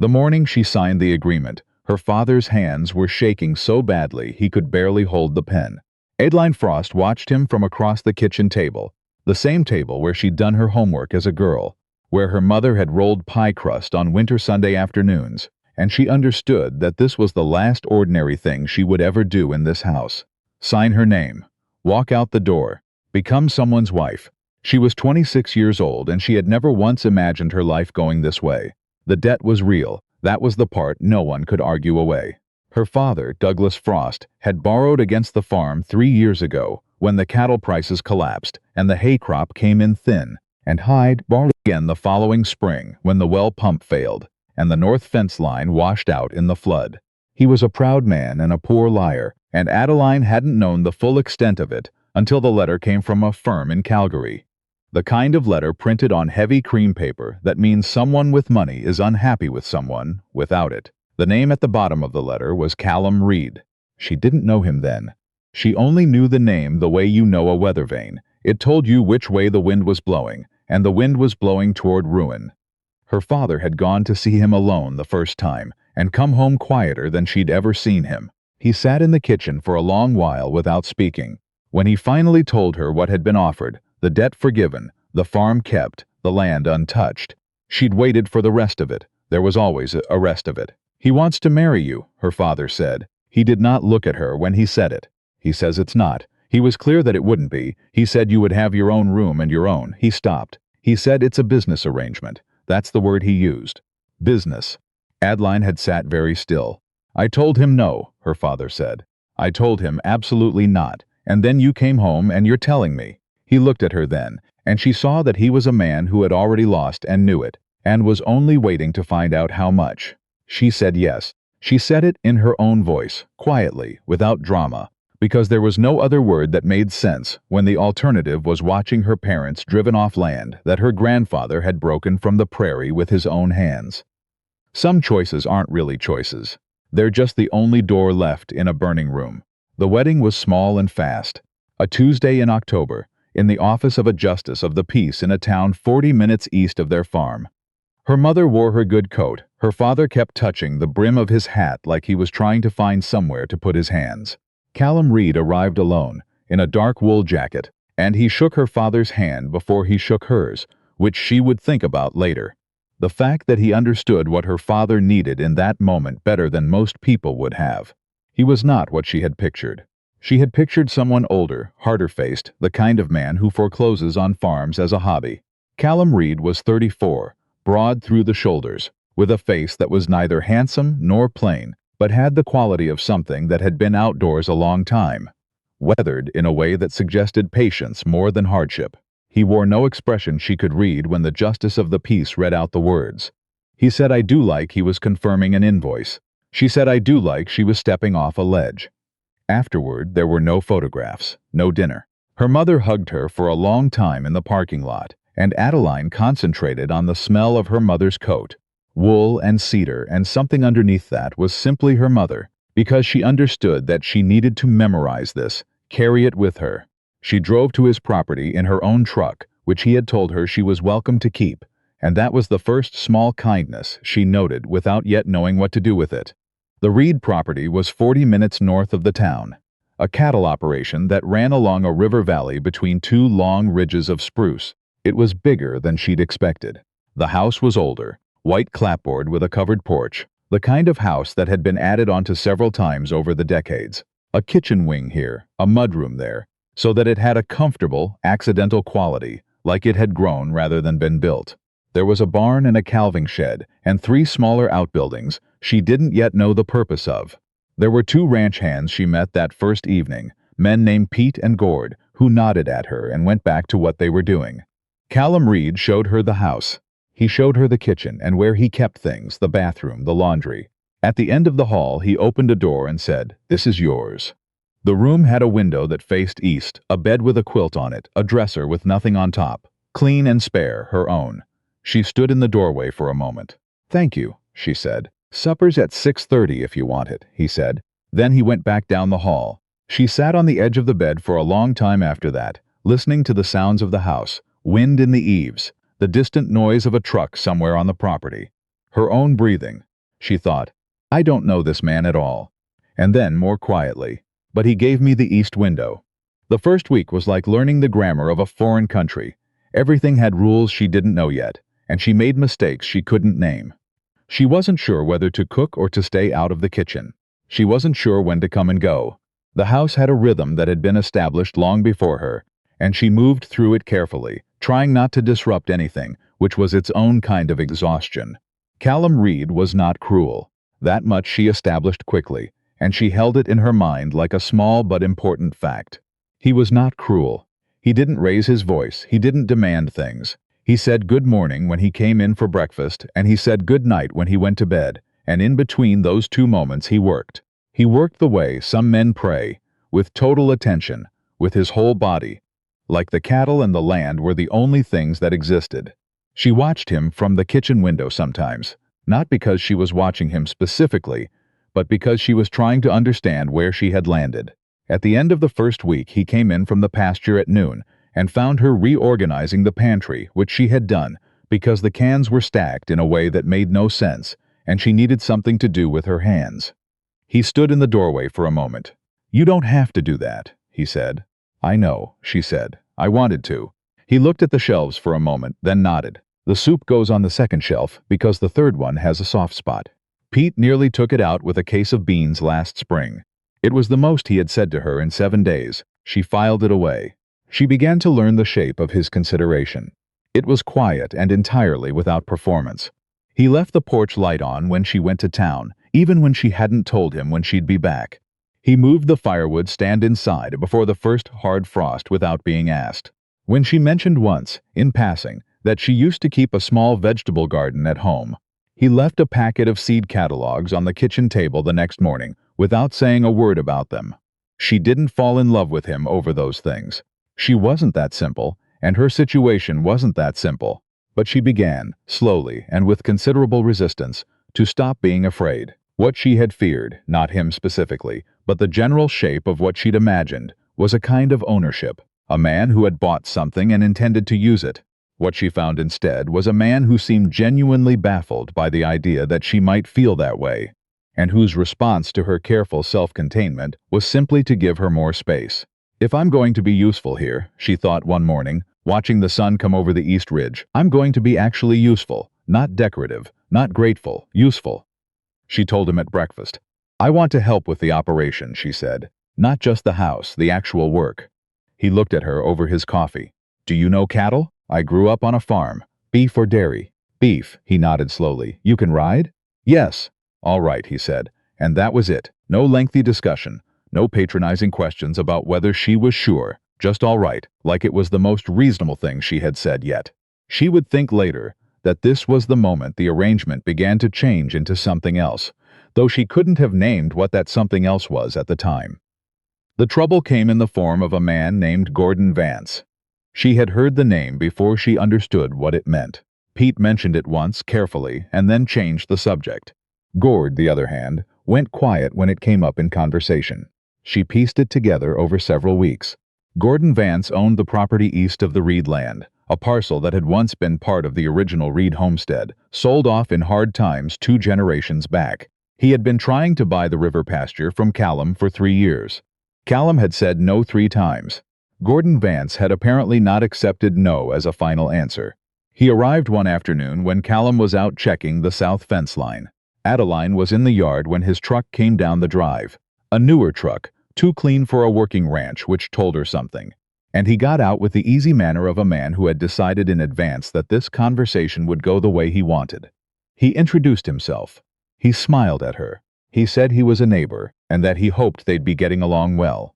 The morning she signed the agreement, her father's hands were shaking so badly he could barely hold the pen. Adeline Frost watched him from across the kitchen table, the same table where she'd done her homework as a girl, where her mother had rolled pie crust on winter Sunday afternoons, and she understood that this was the last ordinary thing she would ever do in this house. Sign her name, walk out the door, become someone's wife. She was 26 years old and she had never once imagined her life going this way. The debt was real, that was the part no one could argue away. Her father, Douglas Frost, had borrowed against the farm 3 years ago when the cattle prices collapsed and the hay crop came in thin, and Hyde borrowed again the following spring when the well pump failed and the north fence line washed out in the flood. He was a proud man and a poor liar, and Adeline hadn't known the full extent of it until the letter came from a firm in Calgary. The kind of letter printed on heavy cream paper that means someone with money is unhappy with someone without it. The name at the bottom of the letter was Callum Reed. She didn't know him then. She only knew the name the way you know a weather vane. It told you which way the wind was blowing, and the wind was blowing toward ruin. Her father had gone to see him alone the first time, and come home quieter than she'd ever seen him. He sat in the kitchen for a long while without speaking. When he finally told her what had been offered, the debt forgiven, the farm kept, the land untouched, she'd waited for the rest of it. There was always a rest of it. "He wants to marry you," her father said. He did not look at her when he said it. "He says it's not." He was clear that it wouldn't be. He said you would have your own room and your own. He stopped. He said it's a business arrangement. That's the word he used. Business. Adeline had sat very still. "I told him no," her father said. "I told him absolutely not. And then you came home and you're telling me." He looked at her then, and she saw that he was a man who had already lost and knew it, and was only waiting to find out how much. She said yes. She said it in her own voice, quietly, without drama, because there was no other word that made sense when the alternative was watching her parents driven off land that her grandfather had broken from the prairie with his own hands. Some choices aren't really choices. They're just the only door left in a burning room. The wedding was small and fast. A Tuesday in October, in the office of a justice of the peace in a town 40 minutes east of their farm. Her mother wore her good coat. Her father kept touching the brim of his hat like he was trying to find somewhere to put his hands. Callum Reed arrived alone, in a dark wool jacket, and he shook her father's hand before he shook hers, which she would think about later. The fact that he understood what her father needed in that moment better than most people would have. He was not what she had pictured. She had pictured someone older, harder-faced, the kind of man who forecloses on farms as a hobby. Callum Reed was 34, broad through the shoulders, with a face that was neither handsome nor plain, but had the quality of something that had been outdoors a long time, weathered in a way that suggested patience more than hardship. He wore no expression she could read when the justice of the peace read out the words. He said "I do" like he was confirming an invoice. She said "I do" like she was stepping off a ledge. Afterward, there were no photographs, no dinner. Her mother hugged her for a long time in the parking lot, and Adeline concentrated on the smell of her mother's coat. Wool and cedar, and something underneath that was simply her mother, because she understood that she needed to memorize this, carry it with her. She drove to his property in her own truck, which he had told her she was welcome to keep, and that was the first small kindness she noted without yet knowing what to do with it. The Reed property was 40 minutes north of the town, a cattle operation that ran along a river valley between two long ridges of spruce. It was bigger than she'd expected. The house was older, white clapboard with a covered porch, the kind of house that had been added onto several times over the decades. A kitchen wing here, a mudroom there, so that it had a comfortable, accidental quality, like it had grown rather than been built. There was a barn and a calving shed, and 3 smaller outbuildings she didn't yet know the purpose of. There were 2 ranch hands she met that first evening, men named Pete and Gord, who nodded at her and went back to what they were doing. Callum Reed showed her the house. He showed her the kitchen and where he kept things, the bathroom, the laundry. At the end of the hall, he opened a door and said, "This is yours." The room had a window that faced east, a bed with a quilt on it, a dresser with nothing on top, clean and spare, her own. She stood in the doorway for a moment. "Thank you," she said. "Supper's at 6:30 if you want it," he said. Then he went back down the hall. She sat on the edge of the bed for a long time after that, listening to the sounds of the house, wind in the eaves, the distant noise of a truck somewhere on the property, her own breathing, she thought. I don't know this man at all. And then, more quietly, but he gave me the east window. The first week was like learning the grammar of a foreign country. Everything had rules she didn't know yet, and she made mistakes she couldn't name. She wasn't sure whether to cook or to stay out of the kitchen. She wasn't sure when to come and go. The house had a rhythm that had been established long before her, and she moved through it carefully, trying not to disrupt anything, which was its own kind of exhaustion. Callum Reed was not cruel. That much she established quickly, and she held it in her mind like a small but important fact. He was not cruel. He didn't raise his voice, he didn't demand things. He said good morning when he came in for breakfast, and he said good night when he went to bed, and in between those two moments he worked. He worked the way some men pray, with total attention, with his whole body, like the cattle and the land were the only things that existed. She watched him from the kitchen window sometimes, not because she was watching him specifically, but because she was trying to understand where she had landed. At the end of the first week, he came in from the pasture at noon and found her reorganizing the pantry, which she had done because the cans were stacked in a way that made no sense, and she needed something to do with her hands. He stood in the doorway for a moment. "You don't have to do that," he said. "I know," she said. "I wanted to." He looked at the shelves for a moment, then nodded. "The soup goes on the second shelf because the third one has a soft spot." Pete nearly took it out with a case of beans last spring. It was the most he had said to her in 7 days. She filed it away. She began to learn the shape of his consideration. It was quiet and entirely without performance. He left the porch light on when she went to town, even when she hadn't told him when she'd be back. He moved the firewood stand inside before the first hard frost without being asked. When she mentioned once, in passing, that she used to keep a small vegetable garden at home, he left a packet of seed catalogs on the kitchen table the next morning without saying a word about them. She didn't fall in love with him over those things. She wasn't that simple, and her situation wasn't that simple. But she began, slowly and with considerable resistance, to stop being afraid. What she had feared, not him specifically, but the general shape of what she'd imagined, was a kind of ownership. A man who had bought something and intended to use it. What she found instead was a man who seemed genuinely baffled by the idea that she might feel that way, and whose response to her careful self-containment was simply to give her more space. "If I'm going to be useful here," she thought one morning, watching the sun come over the east ridge, "I'm going to be actually useful, not decorative, not grateful, useful." She told him at breakfast. "I want to help with the operation," she said. "Not just the house, the actual work." He looked at her over his coffee. "Do you know cattle? I grew up on a farm. Beef or dairy?" "Beef," he nodded slowly. "You can ride?" "Yes." "All right," he said. And that was it. No lengthy discussion. No patronizing questions about whether she was sure. Just all right, like it was the most reasonable thing she had said yet. She would think later that this was the moment the arrangement began to change into something else, though she couldn't have named what that something else was at the time. The trouble came in the form of a man named Gordon Vance. She had heard the name before she understood what it meant. Pete mentioned it once, carefully, and then changed the subject. Gord, the other hand, went quiet when it came up in conversation. She pieced it together over several weeks. Gordon Vance owned the property east of the Reed land, a parcel that had once been part of the original Reed homestead, sold off in hard times 2 generations back. He had been trying to buy the river pasture from Callum for 3 years. Callum had said no 3 times. Gordon Vance had apparently not accepted no as a final answer. He arrived one afternoon when Callum was out checking the south fence line. Adeline was in the yard when his truck came down the drive. A newer truck, too clean for a working ranch, which told her something. And he got out with the easy manner of a man who had decided in advance that this conversation would go the way he wanted. He introduced himself. He smiled at her. He said he was a neighbor, and that he hoped they'd be getting along well.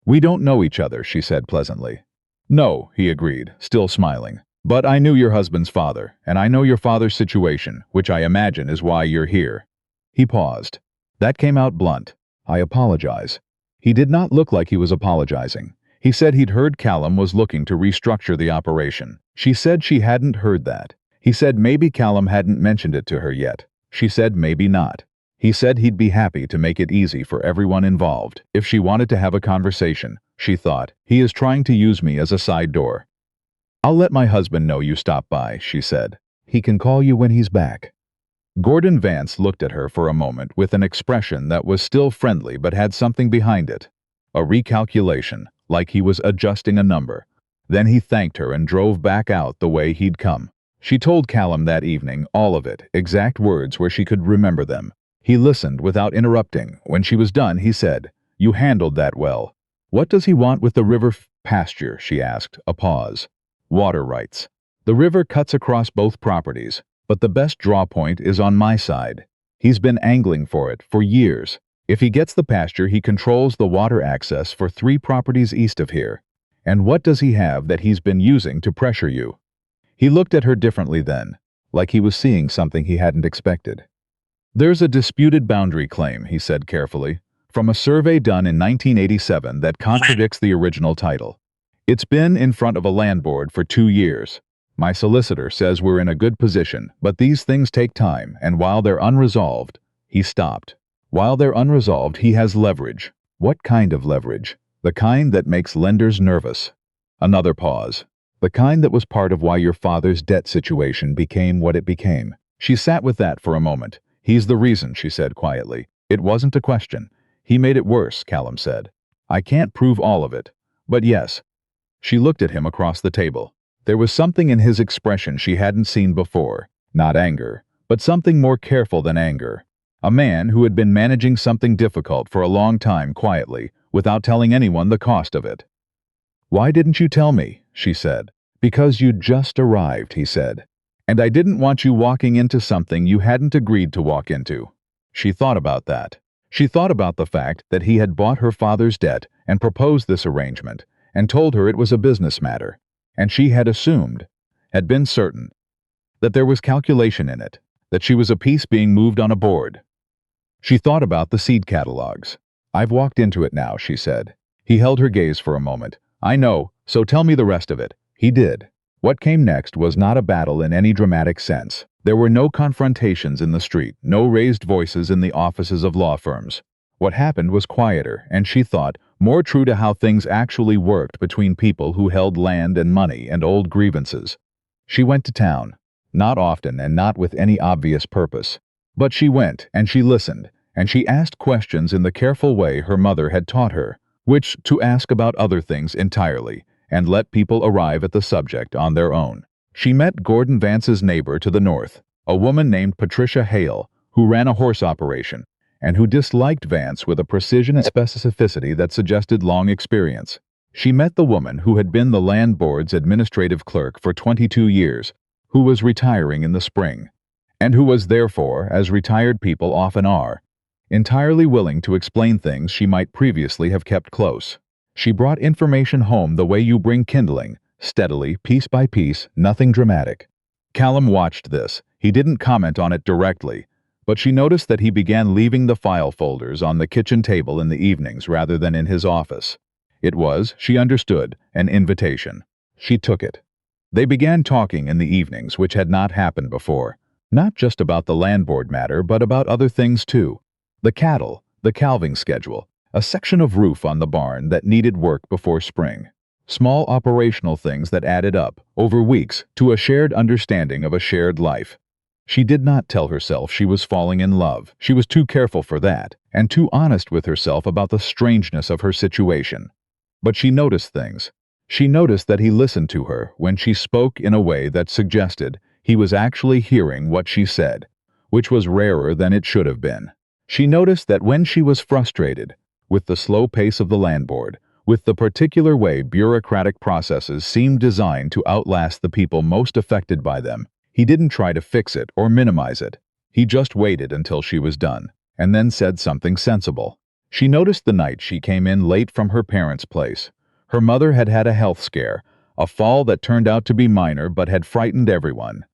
"We don't know each other," she said pleasantly. "No," he agreed, still smiling. "But I knew your husband's father, and I know your father's situation, which I imagine is why you're here." He paused. That came out blunt. "I apologize." He did not look like he was apologizing. He said he'd heard Callum was looking to restructure the operation. She said she hadn't heard that. He said maybe Callum hadn't mentioned it to her yet. She said maybe not. He said he'd be happy to make it easy for everyone involved. If she wanted to have a conversation, she thought, he is trying to use me as a side door. "I'll let my husband know you stopped by," she said. "He can call you when he's back." Gordon Vance looked at her for a moment with an expression that was still friendly but had something behind it. A recalculation, like he was adjusting a number. Then he thanked her and drove back out the way he'd come. She told Callum that evening, all of it, exact words where she could remember them. He listened without interrupting. When she was done, he said, "You handled that well." "What does he want with the river pasture?" she asked, a pause. "Water rights. The river cuts across both properties, but the best draw point is on my side. He's been angling for it for years. If he gets the pasture, he controls the water access for 3 properties east of here. And what does he have that he's been using to pressure you?" He looked at her differently then, like he was seeing something he hadn't expected. "There's a disputed boundary claim," he said carefully, "from a survey done in 1987 that contradicts the original title. It's been in front of a land board for 2 years. My solicitor says we're in a good position, but these things take time, and while they're unresolved..." He stopped. "While they're unresolved, he has leverage." "What kind of leverage?" "The kind that makes lenders nervous." Another pause. "The kind that was part of why your father's debt situation became what it became." She sat with that for a moment. "He's the reason," she said quietly. "It wasn't a question." "He made it worse," Callum said. "I can't prove all of it, but yes." She looked at him across the table. There was something in his expression she hadn't seen before. Not anger, but something more careful than anger. A man who had been managing something difficult for a long time quietly, without telling anyone the cost of it. "Why didn't you tell me?" she said. "Because you'd just arrived," he said. "And I didn't want you walking into something you hadn't agreed to walk into." She thought about that. She thought about the fact that he had bought her father's debt and proposed this arrangement, and told her it was a business matter. And she had assumed, had been certain, that there was calculation in it, that she was a piece being moved on a board. She thought about the seed catalogs. "I've walked into it now," she said. He held her gaze for a moment. "I know, so tell me the rest of it." He did. What came next was not a battle in any dramatic sense. There were no confrontations in the street, no raised voices in the offices of law firms. What happened was quieter, and she thought, more true to how things actually worked between people who held land and money and old grievances. She went to town. Not often and not with any obvious purpose. But she went, and she listened, and she asked questions in the careful way her mother had taught her, which to ask about other things entirely, and let people arrive at the subject on their own. She met Gordon Vance's neighbor to the north, a woman named Patricia Hale, who ran a horse operation, and who disliked Vance with a precision and specificity that suggested long experience. She met the woman who had been the land board's administrative clerk for 22 years, who was retiring in the spring, and who was therefore, as retired people often are, entirely willing to explain things she might previously have kept close. She brought information home the way you bring kindling, steadily, piece by piece, nothing dramatic. Callum watched this. He didn't comment on it directly, but she noticed that he began leaving the file folders on the kitchen table in the evenings rather than in his office. It was, she understood, an invitation. She took it. They began talking in the evenings, which had not happened before. Not just about the land board matter, but about other things too. The cattle, the calving schedule, a section of roof on the barn that needed work before spring. Small operational things that added up, over weeks, to a shared understanding of a shared life. She did not tell herself she was falling in love. She was too careful for that, and too honest with herself about the strangeness of her situation. But she noticed things. She noticed that he listened to her when she spoke in a way that suggested he was actually hearing what she said, which was rarer than it should have been. She noticed that when she was frustrated, with the slow pace of the land board, with the particular way bureaucratic processes seemed designed to outlast the people most affected by them, he didn't try to fix it or minimize it. He just waited until she was done, and then said something sensible. She noticed the night she came in late from her parents' place. Her mother had had a health scare, a fall that turned out to be minor but had frightened everyone.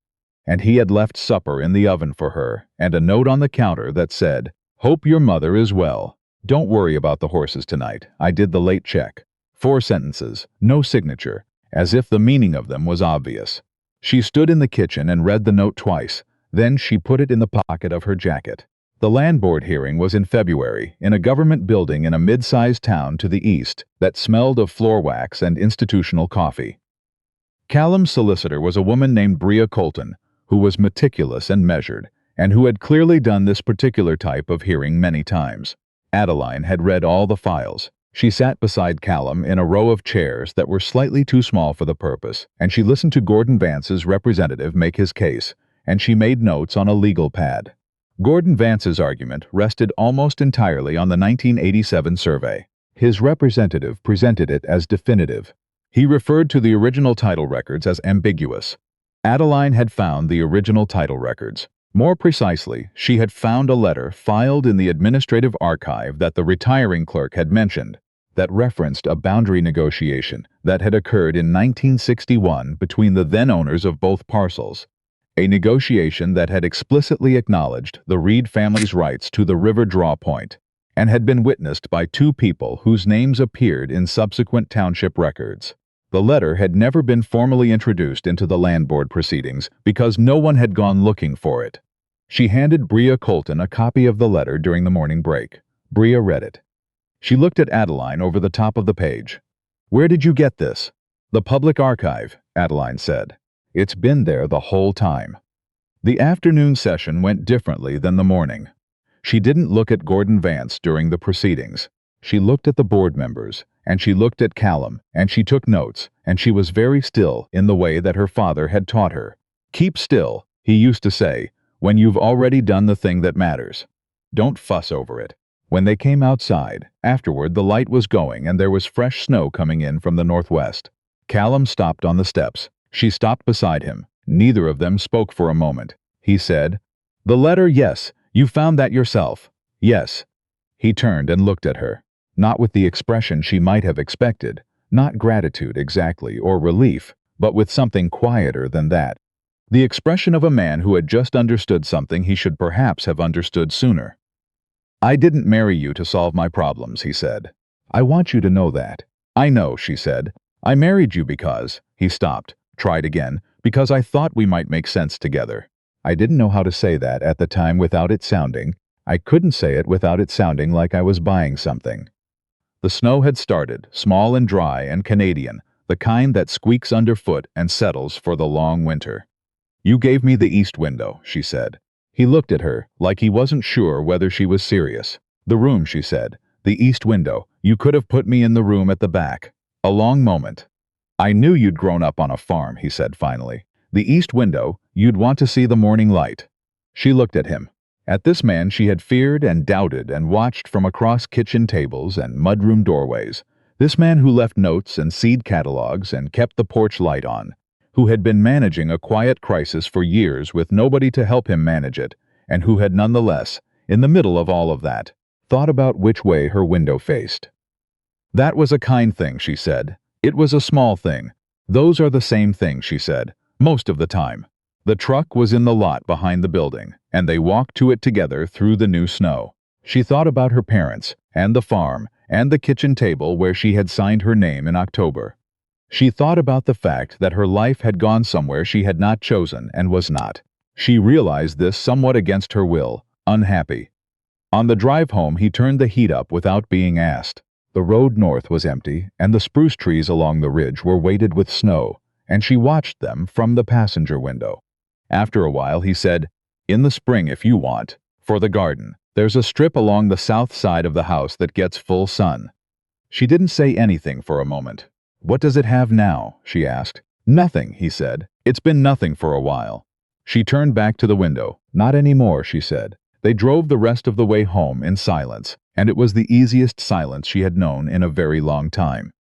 And he had left supper in the oven for her, and a note on the counter that said, "Hope your mother is well. Don't worry about the horses tonight. I did the late check." 4 sentences, no signature, as if the meaning of them was obvious. She stood in the kitchen and read the note twice. Then she put it in the pocket of her jacket. The land board hearing was in February, in a government building in a mid-sized town to the east that smelled of floor wax and institutional coffee. Callum's solicitor was a woman named Bria Colton, who was meticulous and measured, and who had clearly done this particular type of hearing many times. Adeline had read all the files. She sat beside Callum in a row of chairs that were slightly too small for the purpose, and she listened to Gordon Vance's representative make his case, and she made notes on a legal pad. Gordon Vance's argument rested almost entirely on the 1987 survey. His representative presented it as definitive. He referred to the original title records as ambiguous. Adeline had found the original title records. More precisely, she had found a letter filed in the administrative archive that the retiring clerk had mentioned, that referenced a boundary negotiation that had occurred in 1961 between the then owners of both parcels, a negotiation that had explicitly acknowledged the Reed family's rights to the river draw point, and had been witnessed by two people whose names appeared in subsequent township records. The letter had never been formally introduced into the land board proceedings because no one had gone looking for it. She handed Bria Colton a copy of the letter during the morning break. Bria read it. She looked at Adeline over the top of the page. "Where did you get this?" "The public archive," Adeline said. "It's been there the whole time." The afternoon session went differently than the morning. She didn't look at Gordon Vance during the proceedings. She looked at the board members, and she looked at Callum, and she took notes, and she was very still in the way that her father had taught her. "Keep still," he used to say, "when you've already done the thing that matters. Don't fuss over it." When they came outside, afterward the light was going and there was fresh snow coming in from the northwest. Callum stopped on the steps. She stopped beside him. Neither of them spoke for a moment. He said, "The letter, yes. You found that yourself." "Yes." He turned and looked at her. Not with the expression she might have expected, not gratitude exactly, or relief, but with something quieter than that. The expression of a man who had just understood something he should perhaps have understood sooner. "I didn't marry you to solve my problems," he said. "I want you to know that." "I know," she said. "I married you because—" He stopped, tried again, "because I thought we might make sense together." I didn't know how to say that at the time without it sounding. I couldn't say it without it sounding like I was buying something. The snow had started, small and dry and Canadian, the kind that squeaks underfoot and settles for the long winter. "You gave me the east window," she said. He looked at her, like he wasn't sure whether she was serious. "The room," she said. "The east window. You could have put me in the room at the back." A long moment. "I knew you'd grown up on a farm," he said finally. "The east window, you'd want to see the morning light." She looked at him. At this man she had feared and doubted and watched from across kitchen tables and mudroom doorways. This man who left notes and seed catalogs and kept the porch light on, who had been managing a quiet crisis for years with nobody to help him manage it, and who had nonetheless, in the middle of all of that, thought about which way her window faced. "That was a kind thing," she said. "It was a small thing. Those are the same thing," she said, "most of the time." The truck was in the lot behind the building, and they walked to it together through the new snow. She thought about her parents, and the farm, and the kitchen table where she had signed her name in October. She thought about the fact that her life had gone somewhere she had not chosen and was not. She realized this somewhat against her will, unhappy. On the drive home he turned the heat up without being asked. The road north was empty, and the spruce trees along the ridge were weighted with snow, and she watched them from the passenger window. After a while he said, "In the spring if you want, for the garden. There's a strip along the south side of the house that gets full sun." She didn't say anything for a moment. "What does it have now?" she asked. "Nothing," he said. "It's been nothing for a while." She turned back to the window. "Not anymore," she said. They drove the rest of the way home in silence, and it was the easiest silence she had known in a very long time.